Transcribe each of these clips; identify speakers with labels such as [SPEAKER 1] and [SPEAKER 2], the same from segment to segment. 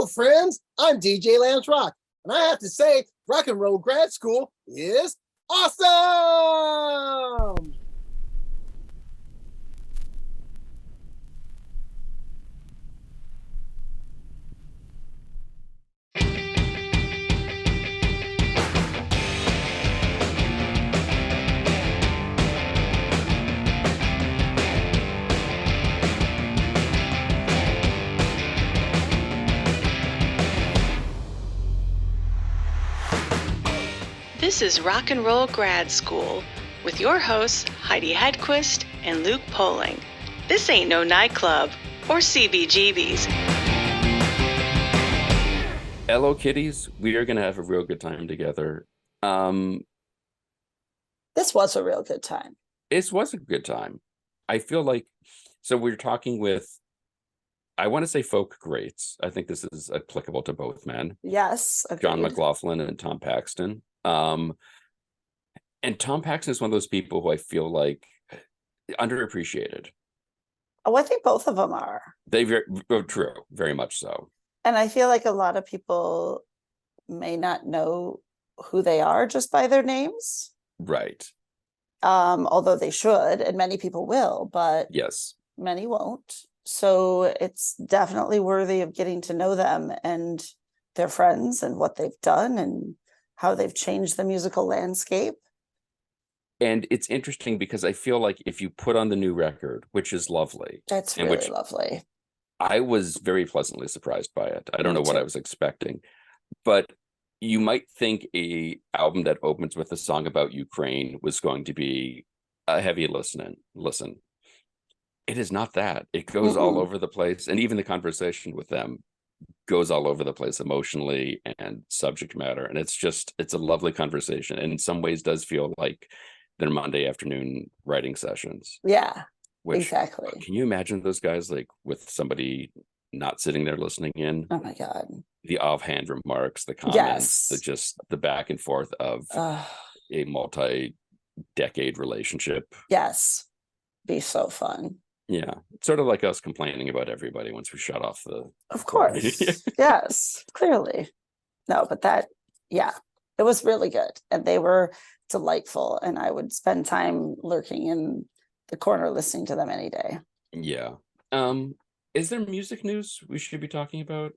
[SPEAKER 1] Hello, friends. I'm DJ Lance Rock, and I have to say, Rock and Roll Grad School is awesome!
[SPEAKER 2] This is Rock and Roll Grad School with your hosts Heidi Hedquist and Luke Poling. This ain't no nightclub or CBGBs.
[SPEAKER 3] Hello, kiddies. We are going to have a real good time together.
[SPEAKER 4] This was a real good time.
[SPEAKER 3] This was a good time. I feel like, so we're talking with, I want to say folk greats. I think this is applicable to both men.
[SPEAKER 4] Yes. Agreed.
[SPEAKER 3] John McLaughlin and Tom Paxton. And Tom Paxton is one of those people who I feel like underappreciated.
[SPEAKER 4] Oh, I think both of them are.
[SPEAKER 3] They very true, very much so.
[SPEAKER 4] And I feel like a lot of people may not know who they are just by their names.
[SPEAKER 3] Right.
[SPEAKER 4] Although they should, and many people will, but
[SPEAKER 3] yes,
[SPEAKER 4] many won't. So it's definitely worthy of getting to know them and their friends and what they've done and how they've changed the musical landscape.
[SPEAKER 3] And it's interesting because I feel like if you put on the new record, which is lovely.
[SPEAKER 4] That's really lovely.
[SPEAKER 3] I was very pleasantly surprised by it. I don't know what I was expecting, but you might think a album that opens with a song about Ukraine was going to be a heavy listen. It is not that. It goes all over the place. And even the conversation with them goes all over the place emotionally and subject matter. And it's a lovely conversation. And in some ways does feel like their Monday afternoon writing sessions.
[SPEAKER 4] Yeah,
[SPEAKER 3] which,
[SPEAKER 4] exactly.
[SPEAKER 3] Can you imagine those guys like with somebody not sitting there listening in?
[SPEAKER 4] Oh my God.
[SPEAKER 3] The offhand remarks, the comments, the back and forth of a multi-decade relationship.
[SPEAKER 4] Yes. Be so fun.
[SPEAKER 3] Yeah. Sort of like us complaining about everybody once we shut off the...
[SPEAKER 4] Of course. Yes, clearly. No, but it was really good. And they were delightful. And I would spend time lurking in the corner listening to them any day.
[SPEAKER 3] Yeah. Is there music news we should be talking about?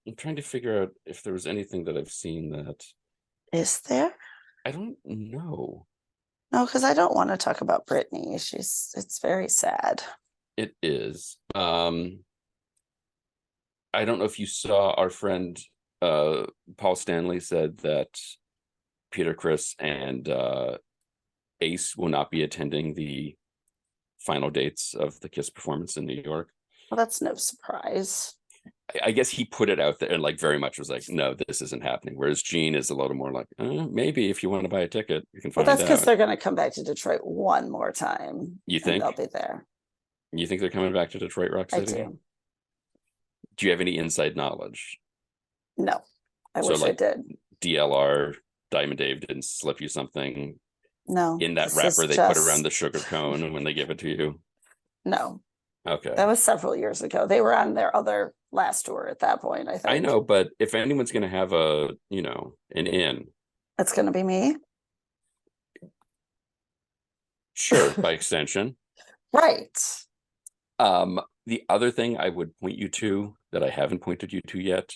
[SPEAKER 3] I'm trying to figure out if there was anything that I've seen that...
[SPEAKER 4] Is there?
[SPEAKER 3] I don't know.
[SPEAKER 4] No, because I don't want to talk about Britney. It's very sad.
[SPEAKER 3] It is. I don't know if you saw our friend Paul Stanley said that Peter Criss and Ace will not be attending the final dates of the Kiss performance in New York.
[SPEAKER 4] Well, that's no surprise.
[SPEAKER 3] I guess he put it out there and like very much was like, no, this isn't happening. Whereas Gene is a little more like, maybe if you want to buy a ticket, you can find out.
[SPEAKER 4] Well, that's because they're going to come back to Detroit one more time.
[SPEAKER 3] You think?
[SPEAKER 4] They'll be there.
[SPEAKER 3] You think they're coming back to Detroit Rock City?
[SPEAKER 4] I do.
[SPEAKER 3] Do you have any inside knowledge?
[SPEAKER 4] No, I wish I did.
[SPEAKER 3] DLR, Diamond Dave didn't slip you something?
[SPEAKER 4] No.
[SPEAKER 3] In that wrapper they put around the sugar cone when they give it to you?
[SPEAKER 4] No.
[SPEAKER 3] Okay.
[SPEAKER 4] That was several years ago. They were on their other last tour at that point, I think.
[SPEAKER 3] I know, but if anyone's going to have an in.
[SPEAKER 4] It's going to be me.
[SPEAKER 3] Sure, by extension.
[SPEAKER 4] Right.
[SPEAKER 3] The other thing I would point you to that I haven't pointed you to yet,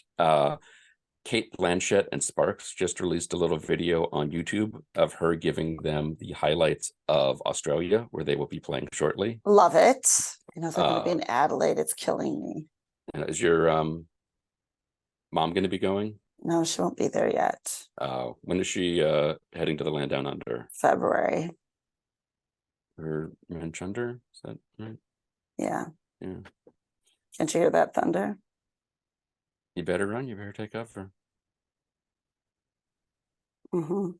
[SPEAKER 3] Kate Blanchett and Sparks just released a little video on YouTube of her giving them the highlights of Australia, where they will be playing shortly.
[SPEAKER 4] Love it. They're going to be in Adelaide. It's killing me.
[SPEAKER 3] Is your mom going to be going?
[SPEAKER 4] No, she won't be there yet.
[SPEAKER 3] When is she heading to the land down under?
[SPEAKER 4] February.
[SPEAKER 3] Or Manchunder? Is that right?
[SPEAKER 4] Yeah. Can't you hear that thunder?
[SPEAKER 3] You better run. You better take cover.
[SPEAKER 4] Mm-hmm.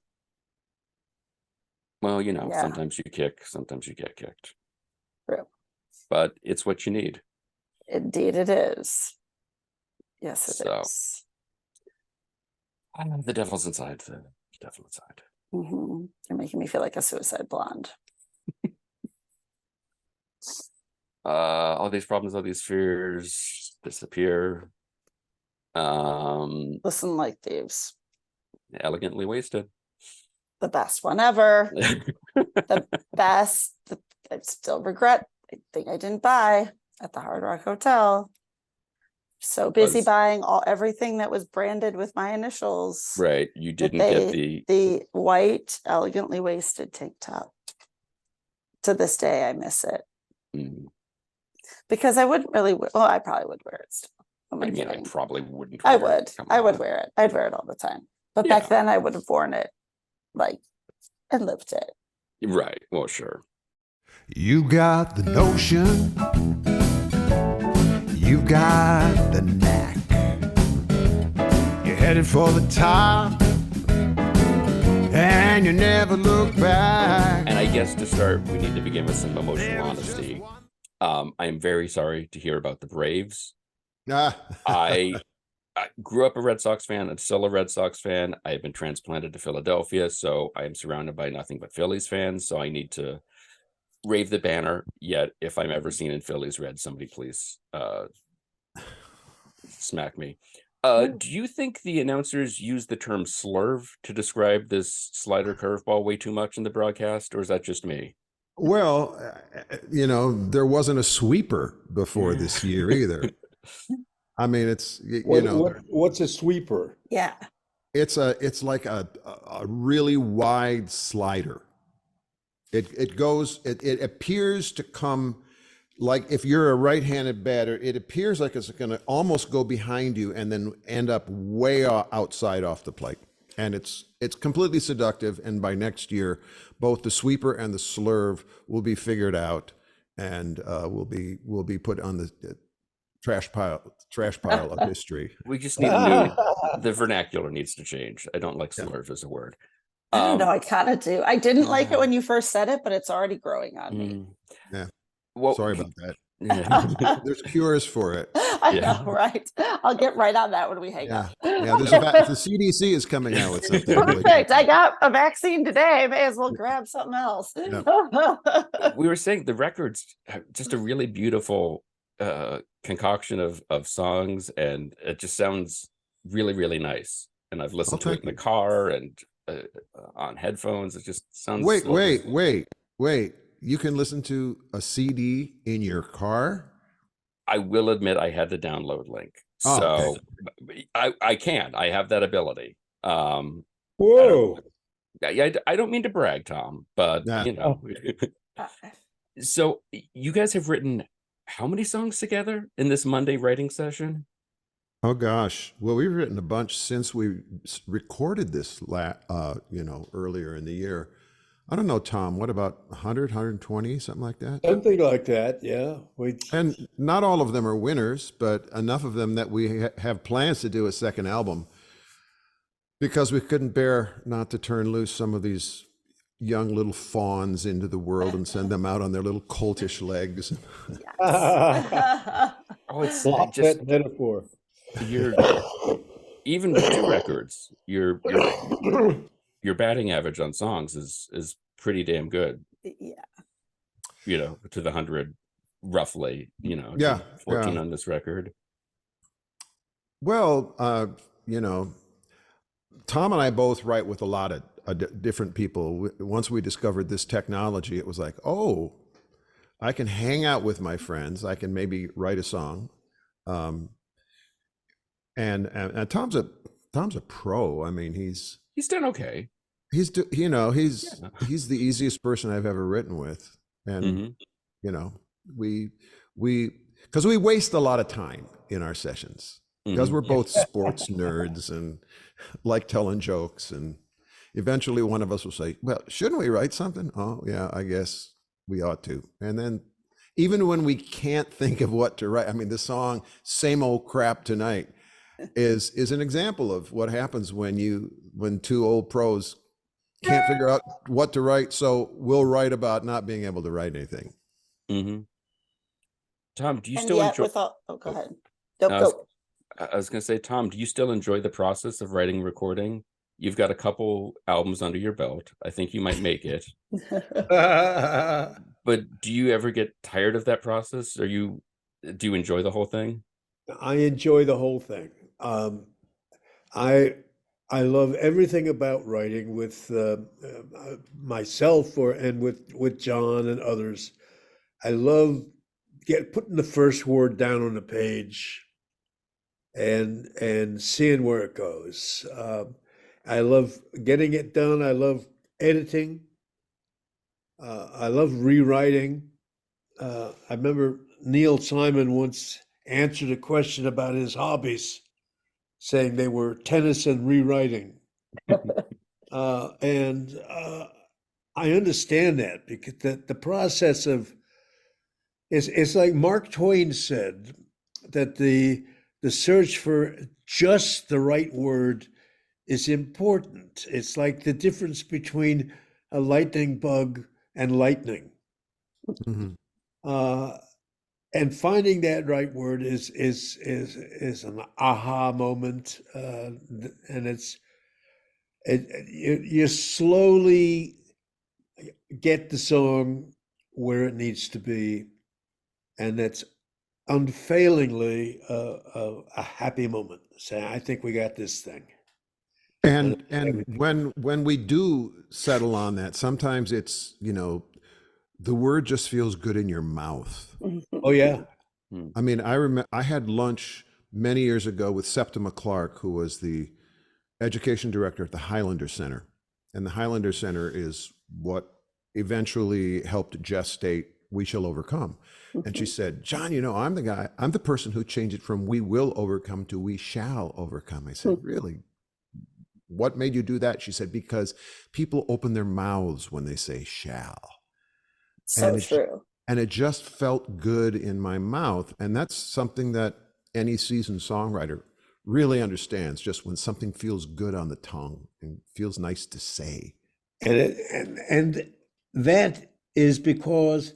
[SPEAKER 3] Well, sometimes you kick, sometimes you get kicked.
[SPEAKER 4] True.
[SPEAKER 3] But it's what you need.
[SPEAKER 4] Indeed it is. Yes, it is.
[SPEAKER 3] The devil's inside. The devil inside.
[SPEAKER 4] Mm-hmm. You're making me feel like a suicide blonde.
[SPEAKER 3] All these problems, all these fears disappear.
[SPEAKER 4] Listen Like Thieves.
[SPEAKER 3] Elegantly Wasted.
[SPEAKER 4] The best one ever. The best. I still regret. I think I didn't buy at the Hard Rock Hotel. So busy buying everything that was branded with my initials.
[SPEAKER 3] Right. You didn't get
[SPEAKER 4] the white Elegantly Wasted tank top. To this day, I miss it. Because I wouldn't really I probably would wear it still.
[SPEAKER 3] I probably wouldn't.
[SPEAKER 4] I would. I would wear it. I'd wear it all the time. But back then I would have worn it and lived it.
[SPEAKER 3] Right. Well, sure.
[SPEAKER 5] You got the notion. You got the knack. You're headed for the top. And you never look back.
[SPEAKER 3] And I guess to start, we need to begin with some emotional honesty. I am very sorry to hear about the Braves. I grew up a Red Sox fan. I'm still a Red Sox fan. I have been transplanted to Philadelphia, so I am surrounded by nothing but Phillies fans. So I need to rave the banner. Yet, if I'm ever seen in Phillies red, somebody please smack me. Do you think the announcers use the term slurve to describe this slider curveball way too much in the broadcast, or is that just me?
[SPEAKER 5] Well, there wasn't a sweeper before this year either. I mean, it's
[SPEAKER 6] what's a sweeper?
[SPEAKER 4] Yeah,
[SPEAKER 5] it's like a really wide slider. It appears to come like, if you're a right-handed batter, it appears like it's going to almost go behind you and then end up way outside off the plate. And it's completely seductive. And by next year, both the sweeper and the slurve will be figured out, and will be put on the trash pile of history.
[SPEAKER 3] We just need the vernacular needs to change. I don't like slurve as a word.
[SPEAKER 4] I don't know. I kind of do. I didn't like it when you first said it, but it's already growing on me.
[SPEAKER 5] Yeah.
[SPEAKER 3] Well,
[SPEAKER 5] sorry about that. There's cures for it.
[SPEAKER 4] I know, right? I'll get right on that when we hang up.
[SPEAKER 5] Yeah, the CDC is coming out with something.
[SPEAKER 4] Perfect. I got a vaccine today. May as well grab something else.
[SPEAKER 3] Yeah. We were saying the record's just a really beautiful concoction of songs, and it just sounds really, really nice. And I've listened to it in the car and on headphones. It just sounds.
[SPEAKER 5] Wait. You can listen to a CD in your car?
[SPEAKER 3] I will admit I had the download link.
[SPEAKER 5] Okay.
[SPEAKER 3] I can. I have that ability.
[SPEAKER 6] Whoa.
[SPEAKER 3] I don't mean to brag, Tom, but So you guys have written how many songs together in this Monday writing session?
[SPEAKER 5] Oh gosh. Well, we've written a bunch since we recorded this earlier in the year. I don't know, Tom, what about 100, 120, something like that?
[SPEAKER 6] Something like that, yeah.
[SPEAKER 5] And not all of them are winners, but enough of them that we have plans to do a second album, because we couldn't bear not to turn loose some of these young little fawns into the world and send them out on their little coltish legs.
[SPEAKER 3] It's
[SPEAKER 6] just that metaphor.
[SPEAKER 3] Even with 2 records, your batting average on songs is pretty damn good. Yeah. To the 100 roughly, 14 on this record.
[SPEAKER 5] Well, Tom and I both write with a lot of different people. Once we discovered this technology, it was like, oh, I can hang out with my friends. I can maybe write a song. And Tom's a pro. I mean, he's
[SPEAKER 3] done okay.
[SPEAKER 5] He's the easiest person I've ever written with. And, we because we waste a lot of time in our sessions, because we're both sports nerds and like telling jokes. And eventually one of us will say, well, shouldn't we write something? Oh yeah, I guess we ought to. And then even when we can't think of what to write, I mean, the song Same Old Crap Tonight is an example of what happens when 2 old pros can't figure out what to write. So we'll write about not being able to write anything.
[SPEAKER 3] Tom, do you still enjoy?
[SPEAKER 4] Go ahead. Go.
[SPEAKER 3] I was going to say, Tom, do you still enjoy the process of writing and recording? You've got a couple albums under your belt. I think you might make it. But do you ever get tired of that process? Do you enjoy the whole thing?
[SPEAKER 6] I enjoy the whole thing. I love everything about writing with myself and with John and others. I love putting the first word down on the page and seeing where it goes. I love getting it done. I love editing. I love rewriting. I remember Neil Simon once answered a question about his hobbies, saying they were tennis and rewriting. And I understand that, because the process of it's like Mark Twain said, that the search for just the right word is important. It's like the difference between a lightning bug and lightning.
[SPEAKER 5] Mhm.
[SPEAKER 6] And finding that right word is an aha moment, and you slowly get the song where it needs to be, and that's unfailingly a happy moment. Say, I think we got this thing.
[SPEAKER 5] And when we do settle on that, sometimes it's, the word just feels good in your mouth.
[SPEAKER 6] Oh yeah.
[SPEAKER 5] I mean, I remember I had lunch many years ago with Septima Clark, who was the education director at the Highlander Center. And the Highlander Center is what eventually helped gestate We Shall Overcome. And she said, John, I'm the person who changed it from We Will Overcome to We Shall Overcome. I said, really? What made you do that? She said, because people open their mouths when they say shall.
[SPEAKER 4] So true.
[SPEAKER 5] And it just felt good in my mouth. And that's something that any seasoned songwriter really understands, just when something feels good on the tongue and feels nice to say.
[SPEAKER 6] And that is because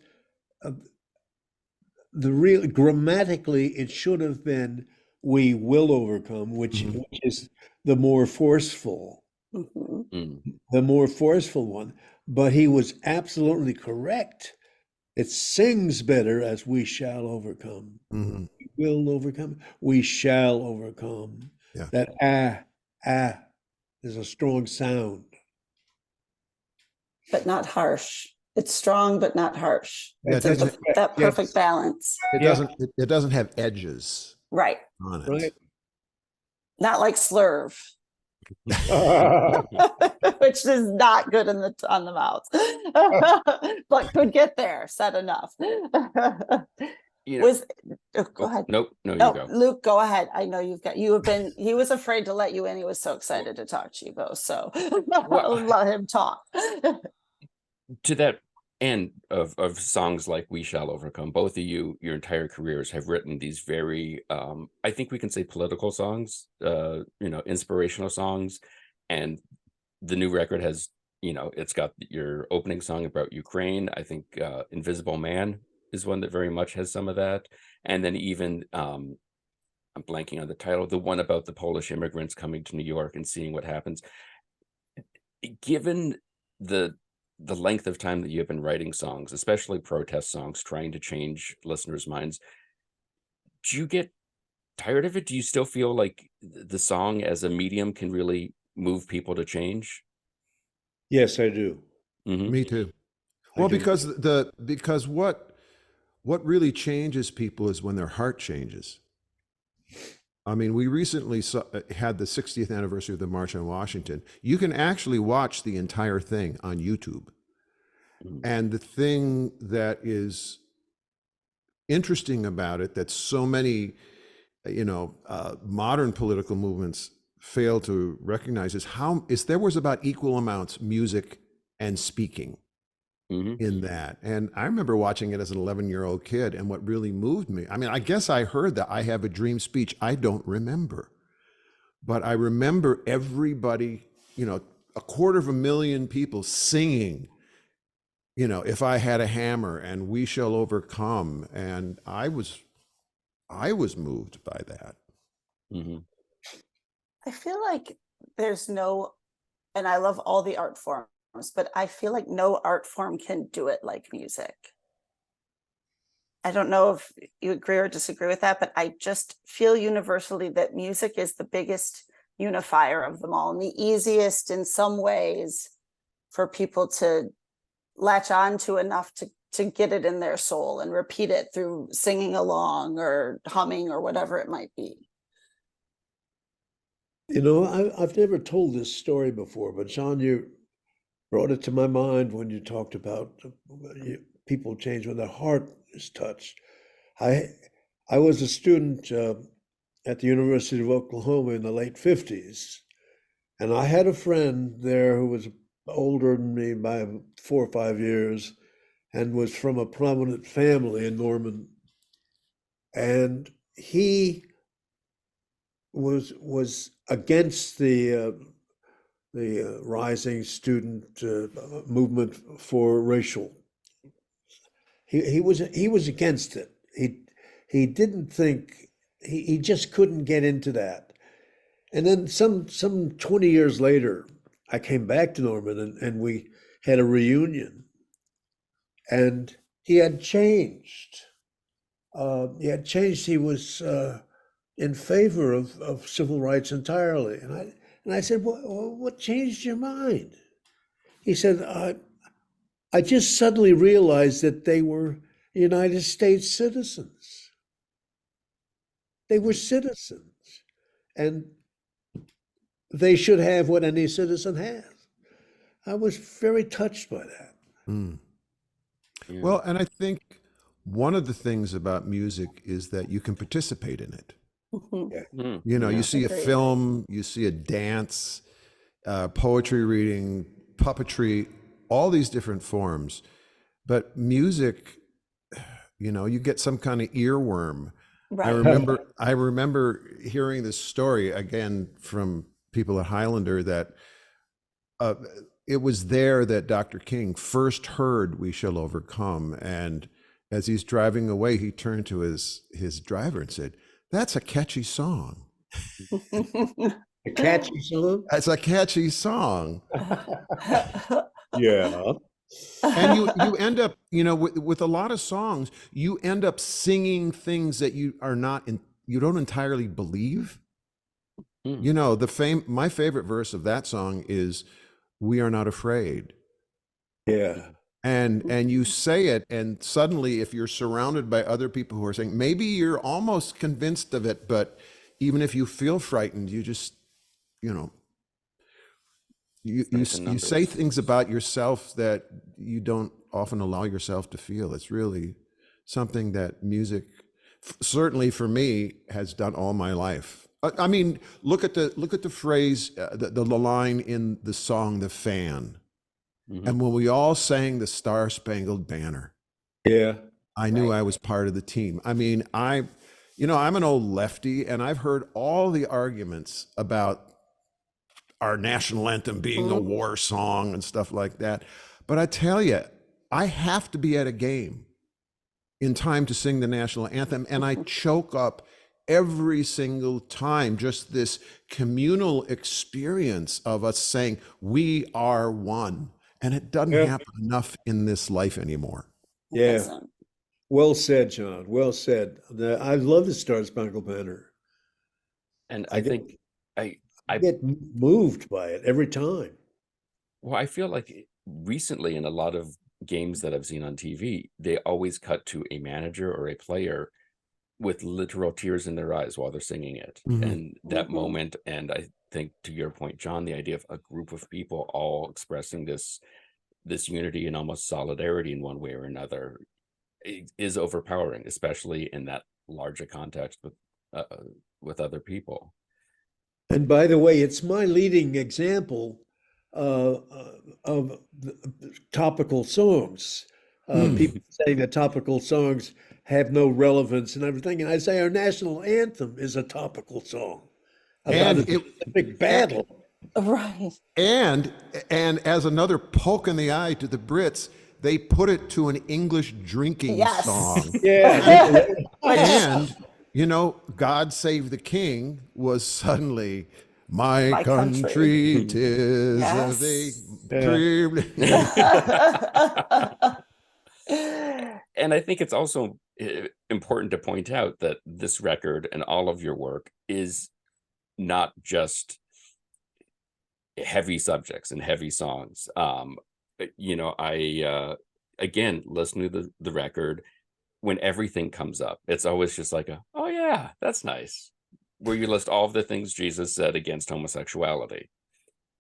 [SPEAKER 6] the real grammatically it should have been We Will Overcome, which is the more forceful, the more forceful one. But he was absolutely correct. It sings better as We Shall Overcome.
[SPEAKER 5] Mm-hmm.
[SPEAKER 6] We will overcome. We shall overcome.
[SPEAKER 5] Yeah.
[SPEAKER 6] That is a strong sound.
[SPEAKER 4] But not harsh. It's strong, but not harsh.
[SPEAKER 5] Yeah,
[SPEAKER 4] It's that perfect balance.
[SPEAKER 5] It doesn't have edges
[SPEAKER 4] Right.
[SPEAKER 5] on it.
[SPEAKER 6] Right.
[SPEAKER 4] Not like slurve, which is not good on the mouth, but could get there. Said enough. Go ahead.
[SPEAKER 3] Nope. No, you go.
[SPEAKER 4] Luke, go ahead. I know he was afraid to let you in. He was so excited to talk to you both. So let him talk.
[SPEAKER 3] To that end of songs like We Shall Overcome, both of you, your entire careers have written these very, I think we can say political songs, inspirational songs. And the new record has, it's got your opening song about Ukraine. I think Invisible Man is one that very much has some of that. And then even, I'm blanking on the title, the one about the Polish immigrants coming to New York and seeing what happens. Given the length of time that you've been writing songs, especially protest songs, trying to change listeners' minds, do you get tired of it? Do you still feel like the song as a medium can really move people to change?
[SPEAKER 6] Yes, I do.
[SPEAKER 3] Mm-hmm.
[SPEAKER 5] Me too. Well, because what really changes people is when their heart changes. I mean, we recently had the 60th anniversary of the March on Washington. You can actually watch the entire thing on YouTube. And the thing that is interesting about it, that so many, modern political movements fail to recognize, is there was about equal amounts music and speaking in that. And I remember watching it as an 11-year-old kid, and what really moved me, I mean, I guess I heard the I Have a Dream speech. I don't remember, but I remember everybody, 250,000 people singing, If I Had a Hammer and We Shall Overcome. And I was moved by that.
[SPEAKER 4] I feel like and I love all the art forms, but I feel like no art form can do it like music. I don't know if you agree or disagree with that, but I just feel universally that music is the biggest unifier of them all and the easiest in some ways for people to latch on to enough to get it in their soul and repeat it through singing along or humming or whatever it might be.
[SPEAKER 6] You know, I've never told this story before, but John, you brought it to my mind when you talked about people change when their heart is touched. I was a student at the University of Oklahoma in the late 50s, and I had a friend there who was older than me by 4 or 5 years and was from a prominent family in Norman. And he was against the rising student movement for racial. He was against it. He didn't think, he just couldn't get into that. And then some 20 years later, I came back to Norman and we had a reunion, and he had changed. He was in favor of civil rights entirely. And I said, what changed your mind? He said, I just suddenly realized that they were United States citizens. They were citizens, and they should have what any citizen has. I was very touched by that.
[SPEAKER 5] Mm. Yeah. Well, and I think one of the things about music is that you can participate in it.
[SPEAKER 6] Yeah.
[SPEAKER 5] You know, you see a film, you see a dance, poetry reading, puppetry, all these different forms. But music, you know, you get some kind of earworm. Right. I remember hearing this story again from people at Highlander that it was there that Dr. King first heard "We Shall Overcome," and as he's driving away, he turned to his driver and said, "That's a catchy song."
[SPEAKER 6] A catchy song?
[SPEAKER 5] It's a catchy song.
[SPEAKER 6] Yeah.
[SPEAKER 5] And you end up, you know, with a lot of songs, you end up singing things that you don't entirely believe. Mm. You know, my favorite verse of that song is "We Are Not Afraid."
[SPEAKER 6] Yeah.
[SPEAKER 5] And you say it, and suddenly if you're surrounded by other people who are saying, maybe you're almost convinced of it, but even if you feel frightened, you just, you know, you say things about yourself that you don't often allow yourself to feel. It's really something that music, certainly for me, has done all my life. I mean, look at the phrase, the line in the song "The Fan." Mm-hmm. And when we all sang the Star Spangled Banner,
[SPEAKER 6] yeah,
[SPEAKER 5] I knew I was part of the team. I mean, I'm an old lefty, and I've heard all the arguments about our national anthem being a war song and stuff like that. But I tell you, I have to be at a game in time to sing the national anthem, and I choke up every single time. Just this communal experience of us saying, "We are one." And it doesn't happen enough in this life anymore.
[SPEAKER 6] Yeah. Well said, John. Well said. I love the Star Spangled Banner.
[SPEAKER 3] And I think I
[SPEAKER 6] get moved by it every time.
[SPEAKER 3] Well, I feel like recently in a lot of games that I've seen on TV, they always cut to a manager or a player with literal tears in their eyes while they're singing it. Mm-hmm. And that moment, and I think to your point, John, the idea of a group of people all expressing this unity and almost solidarity in one way or another is overpowering, especially in that larger context with other people.
[SPEAKER 6] And by the way, it's my leading example of topical songs. People saying that topical songs have no relevance and everything. And I say our national anthem is a topical song about a big battle.
[SPEAKER 4] Right.
[SPEAKER 5] And as another poke in the eye to the Brits, they put it to an English drinking song.
[SPEAKER 6] Yeah.
[SPEAKER 5] And, you know, "God Save the King" was suddenly my country, 'tis
[SPEAKER 3] And I think it's also important to point out that this record and all of your work is not just heavy subjects and heavy songs. I again, listening to the record, when everything comes up, it's always just like oh yeah, that's nice. Where you list all of the things Jesus said against homosexuality.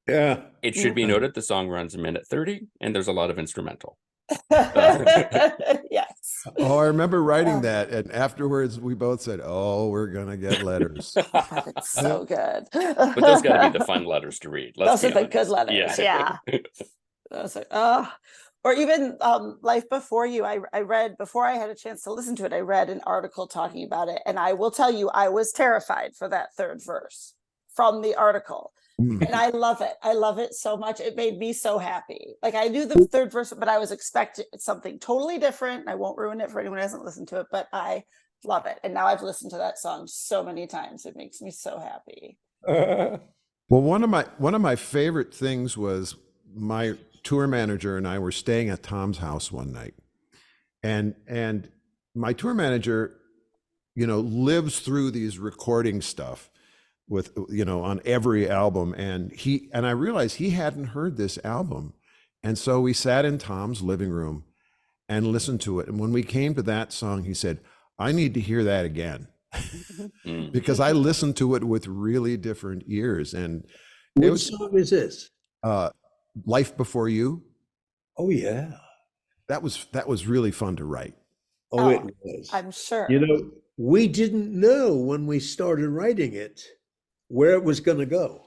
[SPEAKER 6] Yeah.
[SPEAKER 3] It should be noted the song runs a minute 30 and there's a lot of instrumental.
[SPEAKER 4] Yes.
[SPEAKER 5] Oh, I remember writing that, and afterwards we both said, "Oh, we're gonna get letters."
[SPEAKER 4] It's so good.
[SPEAKER 3] But those got to be the fun letters to read.
[SPEAKER 4] Those are
[SPEAKER 3] be
[SPEAKER 4] the
[SPEAKER 3] honest.
[SPEAKER 4] good letters. Yeah. Those are, or even Life Before You. I read, before I had a chance to listen to it, I read an article talking about it. And I will tell you, I was terrified for that third verse from the article. And I love it. I love it so much. It made me so happy. Like, I knew the third verse, but I was expecting something totally different. I won't ruin it for anyone who hasn't listened to it, but I love it. And now I've listened to that song so many times. It makes me so happy.
[SPEAKER 5] Well, one of my favorite things was my tour manager and I were staying at Tom's house one night, and my tour manager, lives through these recording stuff with, on every album, and I realized he hadn't heard this album, and so we sat in Tom's living room and listened to it. And when we came to that song, he said, "I need to hear that again." Because I listened to it with really different ears. And
[SPEAKER 6] what song is this?
[SPEAKER 5] Life Before You.
[SPEAKER 6] Oh yeah,
[SPEAKER 5] that was really fun to write.
[SPEAKER 6] Oh, it was.
[SPEAKER 4] I'm sure.
[SPEAKER 6] We didn't know when we started writing it where it was going to go.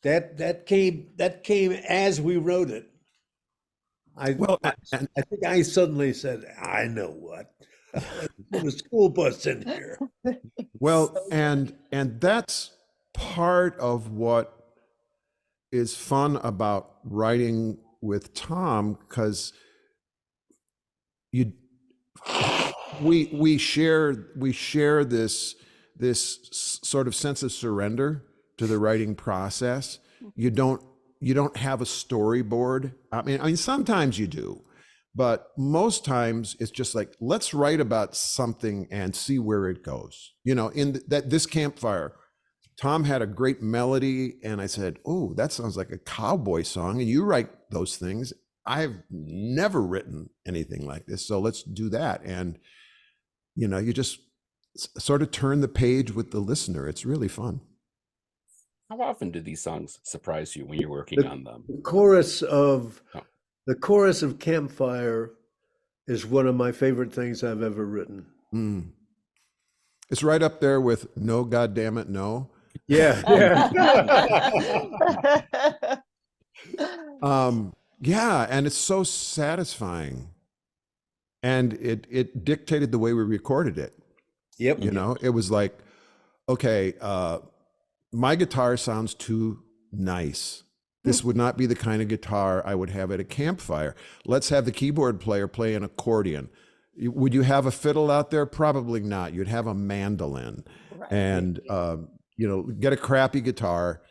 [SPEAKER 6] That came as we wrote it. I think I suddenly said, "I know what." The school bus in here.
[SPEAKER 5] Well, and that's part of what is fun about writing with Tom, because we share this sort of sense of surrender to the writing process. You don't have a storyboard. I mean sometimes you do, but most times it's just like, let's write about something and see where it goes. This campfire, Tom had a great melody, and I said, "Oh, that sounds like a cowboy song." And you write those things. I've never written anything like this, so let's do that. And you just sort of turn the page with the listener. It's really fun.
[SPEAKER 3] How often do these songs surprise you when you're working on them?
[SPEAKER 6] The chorus of Campfire is one of my favorite things I've ever written.
[SPEAKER 5] It's right up there with No Goddamn It No.
[SPEAKER 6] Yeah.
[SPEAKER 5] Yeah, and it's so satisfying, and it dictated the way we recorded it.
[SPEAKER 6] Yep.
[SPEAKER 5] It was like, okay, my guitar sounds too nice. This would not be the kind of guitar I would have at a campfire. Let's have the keyboard player play an accordion. Would you have a fiddle out there? Probably not. You'd have a mandolin. Right. And get a crappy guitar,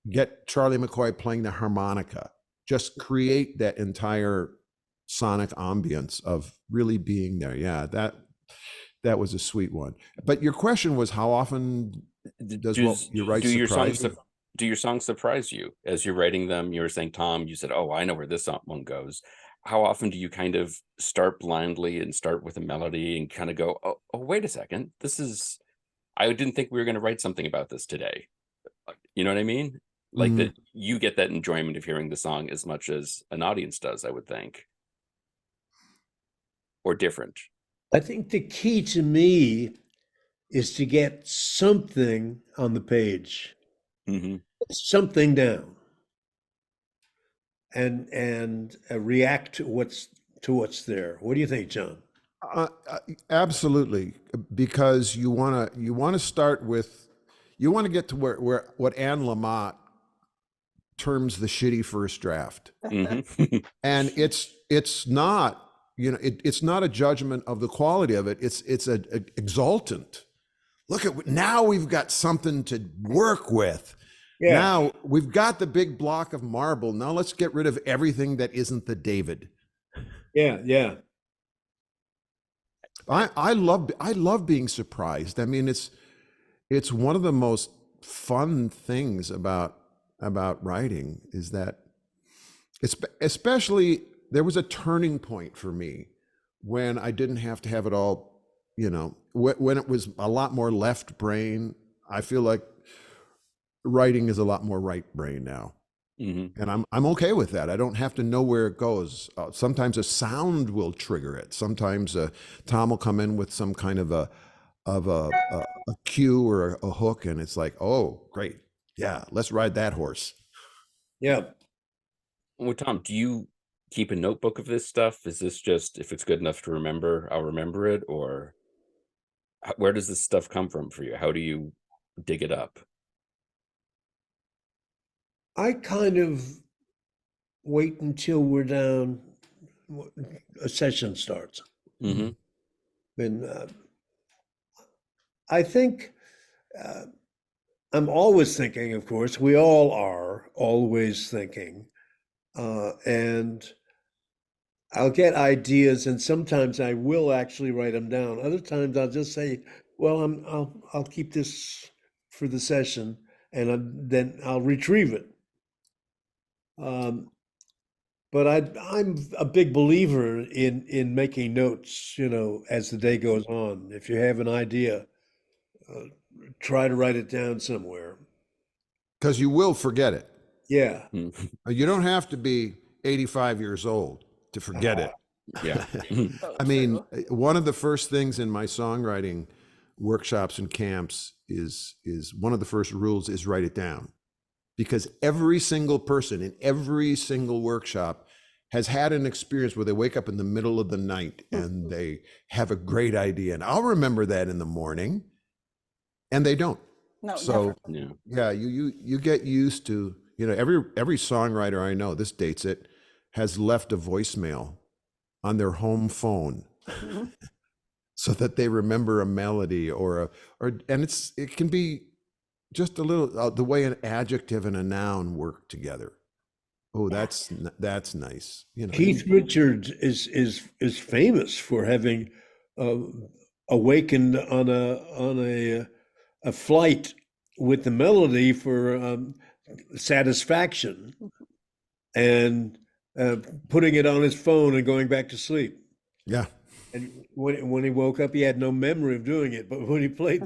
[SPEAKER 5] get Charlie McCoy playing the harmonica. Just create that entire sonic ambience of really being there. Yeah, that was a sweet one. But your question was, how often does what you write surprise you?
[SPEAKER 3] Do your songs surprise you as you're writing them? You were saying, Tom, you said, "Oh, I know where this one goes." How often do you kind of start blindly and start with a melody and kind of go, oh, wait a second, I didn't think we were going to write something about this today. You know what I mean? Like that you get that enjoyment of hearing the song as much as an audience does, I would think. Or different.
[SPEAKER 6] I think the key to me is to get something on the page, something down, and react to what's there. What do you think, John?
[SPEAKER 5] Absolutely, because you want to start with, you want to get to where what Anne Lamott terms the shitty first draft, and it's not. It's not a judgment of the quality of it. It's an exultant. Look at, now we've got something to work with. Yeah. Now we've got the big block of marble. Now let's get rid of everything that isn't the David.
[SPEAKER 6] Yeah.
[SPEAKER 5] I love being surprised. I mean, it's one of the most fun things about writing is that especially there was a turning point for me when I didn't have to have it all, when it was a lot more left brain. I feel like writing is a lot more right brain now. And I'm okay with that. I don't have to know where it goes. Sometimes a sound will trigger it. Sometimes Tom will come in with some kind of a cue or a hook, and it's like, oh, great, yeah, let's ride that horse.
[SPEAKER 6] Yeah.
[SPEAKER 3] Well, Tom, do you keep a notebook of this stuff? Is this just, if it's good enough to remember, I'll remember it? Or where does this stuff come from for you? How do you dig it up?
[SPEAKER 6] I kind of wait until we're down, a session starts. And I think I'm always thinking, of course, we all are always thinking. And I'll get ideas, and sometimes I will actually write them down. Other times I'll just say, well, I'll keep this for the session, and then I'll retrieve it. But I'm a big believer in making notes, as the day goes on. If you have an idea, try to write it down somewhere.
[SPEAKER 5] Because you will forget it.
[SPEAKER 6] Yeah.
[SPEAKER 5] You don't have to be 85 years old to forget it.
[SPEAKER 3] Yeah.
[SPEAKER 5] I mean, one of the first things in my songwriting workshops and camps is one of the first rules is write it down. Because every single person in every single workshop has had an experience where they wake up in the middle of the night and they have a great idea. And I'll remember that in the morning, and they don't.
[SPEAKER 4] No,
[SPEAKER 5] So
[SPEAKER 4] never.
[SPEAKER 5] yeah, you get used to, every songwriter I know, this dates it, has left a voicemail on their home phone so that they remember a melody or it can be just a little, the way an adjective and a noun work together. Oh, that's nice.
[SPEAKER 6] Keith Richards is famous for having awakened on a flight with the melody for satisfaction, and putting it on his phone and going back to sleep.
[SPEAKER 5] Yeah.
[SPEAKER 6] And when he woke up, he had no memory of doing it, but when he played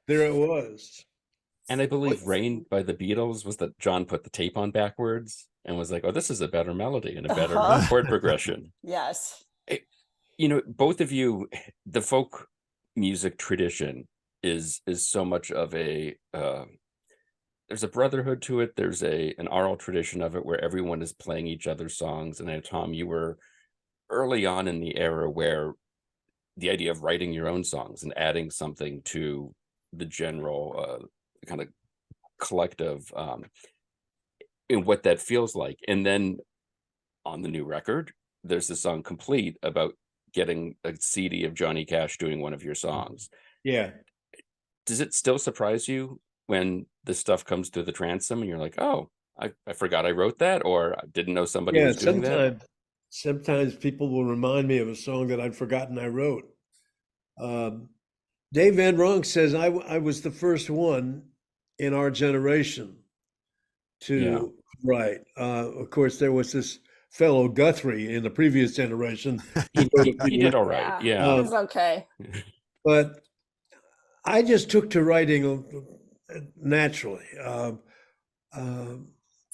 [SPEAKER 6] there it was.
[SPEAKER 3] And I believe Rain by the Beatles was that John put the tape on backwards and was like, oh, this is a better melody and a better chord progression.
[SPEAKER 4] Yes.
[SPEAKER 3] Both of you, the folk music tradition is so much of a, there's a brotherhood to it. There's an oral tradition of it where everyone is playing each other's songs. And I know, Tom, you were early on in the era where the idea of writing your own songs and adding something to the general kind of collective in what that feels like. And then on the new record, there's the song Complete about getting a CD of Johnny Cash doing one of your songs.
[SPEAKER 6] Yeah.
[SPEAKER 3] Does it still surprise you when this stuff comes to the transom and you're like, oh, I forgot I wrote that, or I didn't know somebody was doing that?
[SPEAKER 6] Sometimes people will remind me of a song that I'd forgotten I wrote. Dave Van Ronk says I was the first one in our generation to write. Of course, there was this fellow Guthrie in the previous generation.
[SPEAKER 3] He did all right. Yeah.
[SPEAKER 4] It was okay.
[SPEAKER 6] But I just took to writing naturally.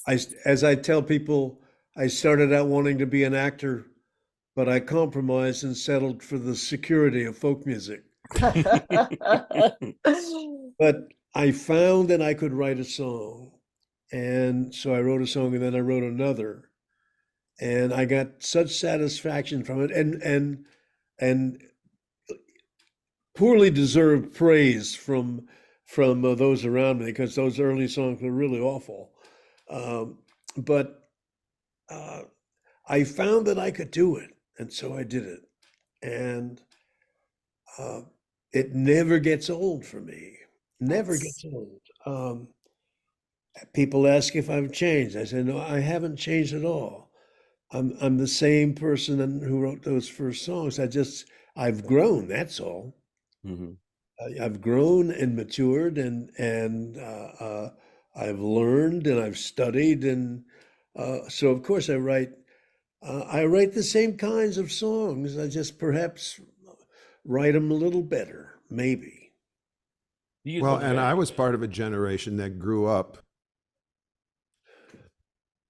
[SPEAKER 6] As I tell people, I started out wanting to be an actor, but I compromised and settled for the security of folk music. But I found that I could write a song. And so I wrote a song, and then I wrote another. And I got such satisfaction from it, and poorly deserved praise from those around me, because those early songs were really awful. But I found that I could do it, and so I did it. And it never gets old for me. Never gets old. People ask if I've changed. I say, no, I haven't changed at all. I'm the same person who wrote those first songs. I've grown, that's all.
[SPEAKER 3] Mhm.
[SPEAKER 6] I've grown and matured, and I've learned and I've studied, and so of course I write. I write the same kinds of songs. I just perhaps write them a little better, maybe.
[SPEAKER 5] Well, and I was part of a generation that grew up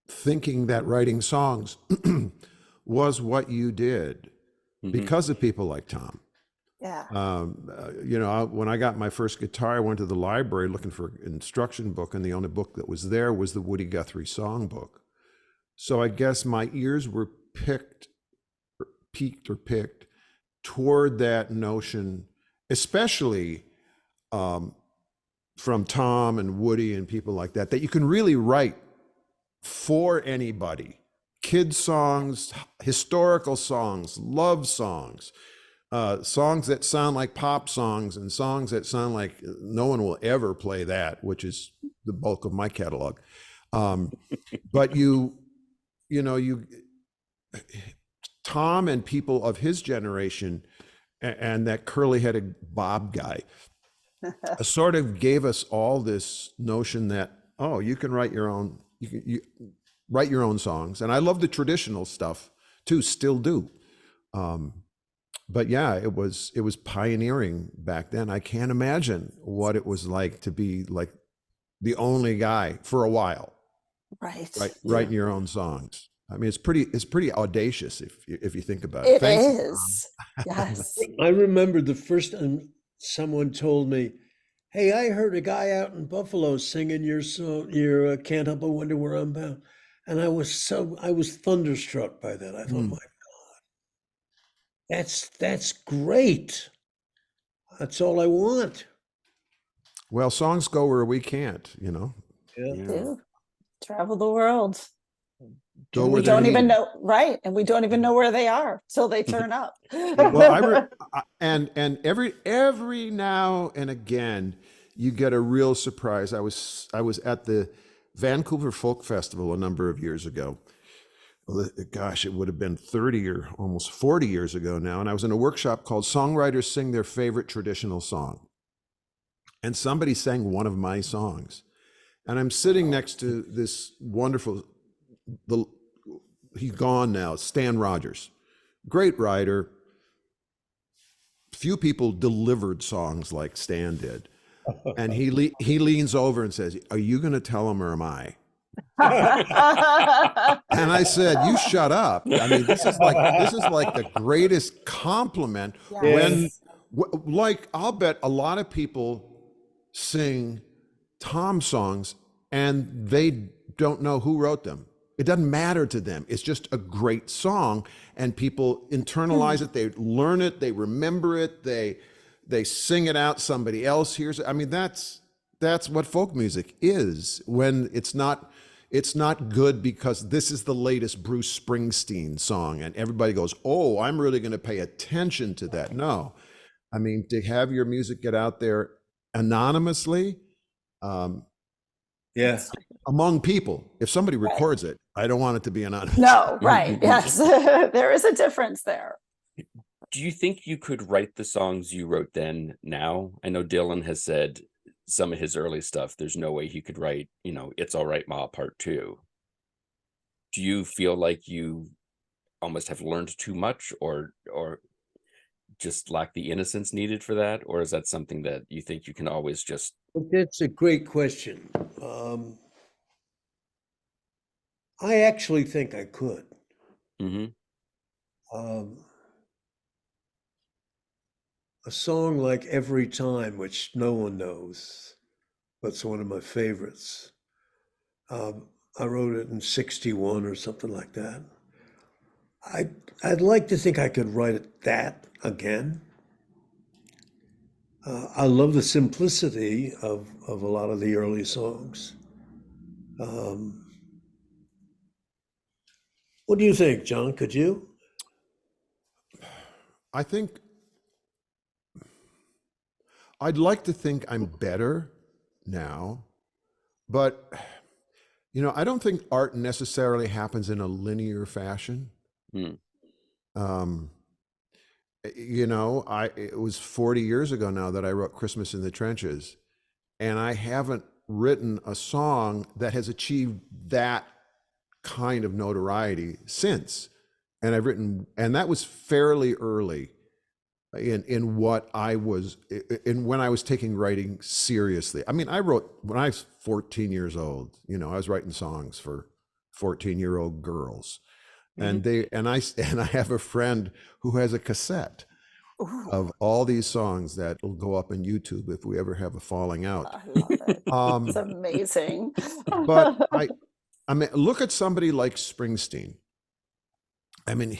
[SPEAKER 5] thinking that writing songs was what you did because of people like Tom.
[SPEAKER 4] Yeah.
[SPEAKER 5] When I got my first guitar, I went to the library looking for an instruction book, and the only book that was there was the Woody Guthrie songbook. So I guess my ears were picked toward that notion, especially from Tom and Woody and people like that you can really write for anybody. Kids songs, historical songs, love songs, songs that sound like pop songs, and songs that sound like no one will ever play that, which is the bulk of my catalog. But Tom and people of his generation and that curly-headed Bob guy sort of gave us all this notion that, oh, you can write your own, you write your own songs. And I love the traditional stuff too, still do. But yeah, it was pioneering back then. I can't imagine what it was like to be like the only guy for a while.
[SPEAKER 4] Right.
[SPEAKER 5] Writing your own songs. I mean, it's pretty audacious if you think about it.
[SPEAKER 4] It is. Yes.
[SPEAKER 6] I remember the first time someone told me, "Hey, I heard a guy out in Buffalo singing your song, your Can't Help But Wonder Where I'm Bound," and I was thunderstruck by that. I thought, my God, that's great. That's all I want.
[SPEAKER 5] Well, songs go where we can't,
[SPEAKER 6] Yeah.
[SPEAKER 4] Do travel the world.
[SPEAKER 5] Go
[SPEAKER 4] And
[SPEAKER 5] where
[SPEAKER 4] we don't
[SPEAKER 5] they're
[SPEAKER 4] even
[SPEAKER 5] needed.
[SPEAKER 4] know, right? And we don't even know where they are till they turn up.
[SPEAKER 5] Well, and every now and again, you get a real surprise. I was at the Vancouver Folk Festival a number of years ago. Gosh, it would have been 30 or almost 40 years ago now. And I was in a workshop called Songwriters Sing Their Favorite Traditional Song. And somebody sang one of my songs. And I'm sitting next to this wonderful, he's gone now, Stan Rogers, great writer. Few people delivered songs like Stan did. And he leans over and says, "Are you going to tell him or am I?" And I said, "You shut up." I mean, this is like the greatest compliment.
[SPEAKER 4] Yes.
[SPEAKER 5] Like, I'll bet a lot of people sing Tom songs and they don't know who wrote them. It doesn't matter to them. It's just a great song, and people internalize it. They learn it. They remember it. They sing it out. Somebody else hears it. I mean, that's what folk music is. When it's not good because this is the latest Bruce Springsteen song, and everybody goes, "Oh, I'm really going to pay attention to that." No, I mean, to have your music get out there anonymously, among people. If somebody records it, I don't want it to be anonymous.
[SPEAKER 4] No, right. Yes. There is a difference there.
[SPEAKER 3] Do you think you could write the songs you wrote then now? I know Dylan has said some of his early stuff, there's no way he could write, It's All Right Ma Part 2. Do you feel like you almost have learned too much or just lack the innocence needed for that? Or is that something that you think you can always just...
[SPEAKER 6] That's a great question. I actually think I could. A song like Every Time, which no one knows, but it's one of my favorites. I wrote it in 61 or something like that. I'd like to think I could write that again. I love the simplicity of a lot of the early songs. What do you think, John? Could you?
[SPEAKER 5] I think I'd like to think I'm better now, but I don't think art necessarily happens in a linear fashion. it was 40 years ago now that I wrote Christmas in the Trenches, and I haven't written a song that has achieved that kind of notoriety since. And that was fairly early in what I was in when I was taking writing seriously. I mean, I wrote when I was 14 years old. I was writing songs for 14-year-old girls, and I have a friend who has a cassette of all these songs that will go up on YouTube if we ever have a falling out.
[SPEAKER 4] I love it. It's amazing.
[SPEAKER 5] But I mean, look at somebody like Springsteen. I mean,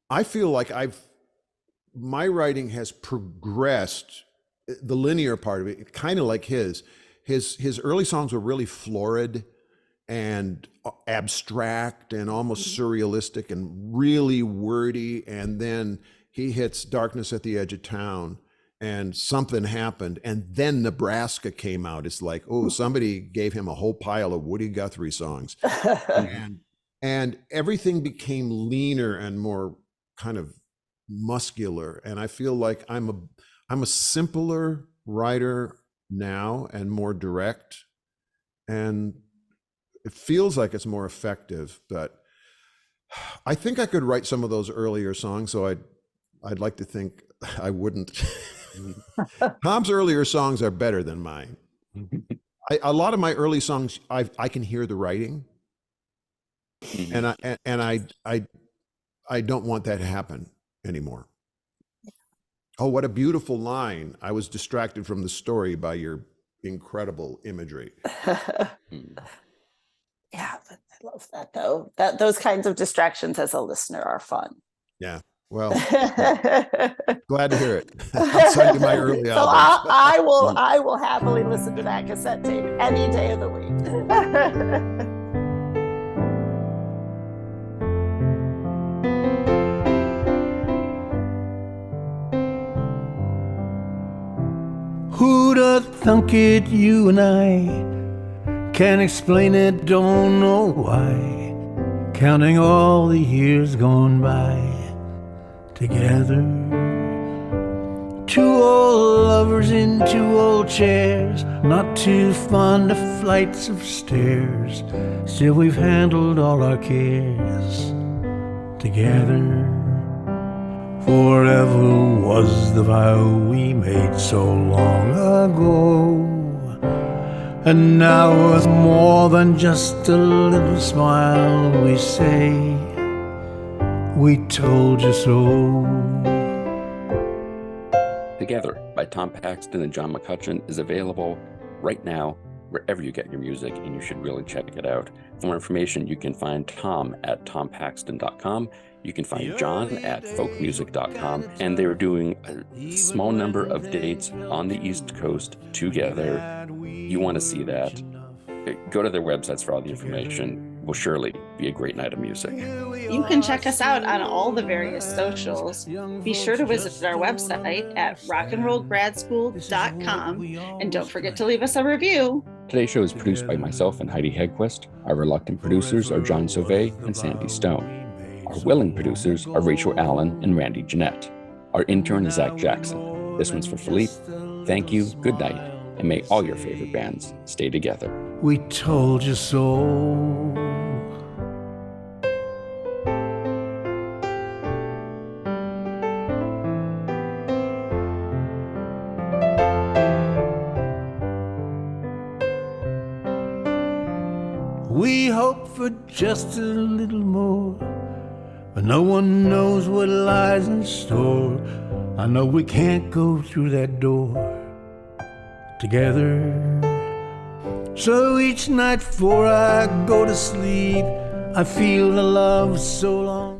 [SPEAKER 5] I feel like my writing has progressed, the linear part of it, kind of like his early songs were really florid and abstract and almost surrealistic and really wordy. And then he hits Darkness at the Edge of Town and something happened. And then Nebraska came out. It's like, oh, somebody gave him a whole pile of Woody Guthrie songs. And everything became leaner and more kind of muscular. And I feel like I'm a simpler writer now and more direct. And it feels like it's more effective, but I think I could write some of those earlier songs. So I'd like to think I wouldn't. Tom's earlier songs are better than mine. A lot of my early songs, I can hear the writing. And I don't want that to happen anymore. Oh, what a beautiful line. I was distracted from the story by your incredible imagery.
[SPEAKER 4] Yeah, but I love that though. Those kinds of distractions as a listener are fun.
[SPEAKER 5] Yeah. Well, glad to hear it. I'll send you my early
[SPEAKER 4] So
[SPEAKER 5] albums.
[SPEAKER 4] I will happily listen to that cassette tape any day of the week.
[SPEAKER 7] Who'd have thunk it, you and I can't explain it, don't know why. Counting all the years gone by together. Two old lovers in two old chairs, not too fond of flights of stairs. Still we've handled all our cares together. Forever was the vow we made so long ago. And now with more than just a little smile we say, we told you so.
[SPEAKER 3] Together by Tom Paxton and John McCutcheon is available right now wherever you get your music, and you should really check it out. For more information, you can find Tom at tompaxton.com. You can find John at folkmusic.com, and they're doing a small number of dates on the East Coast together. You want to see that? Go to their websites for all the information. Will surely be a great night of music.
[SPEAKER 2] You can check us out on all the various socials. Be sure to visit our website at rockandrollgradschool.com, and don't forget to leave us a review.
[SPEAKER 3] Today's show is produced by myself and Heidi Hedquist. Our reluctant producers are John Sauvé and Sandy Stone. Our willing producers are Rachel Allen and Randy Jeanette. Our intern is Zach Jackson. This one's for Philippe. Thank you, good night, and may all your favorite bands stay together.
[SPEAKER 7] We told you so. We hope for just a little more, but no one knows what lies in store. I know we can't go through that door together. So each night before I go to sleep, I feel the love so long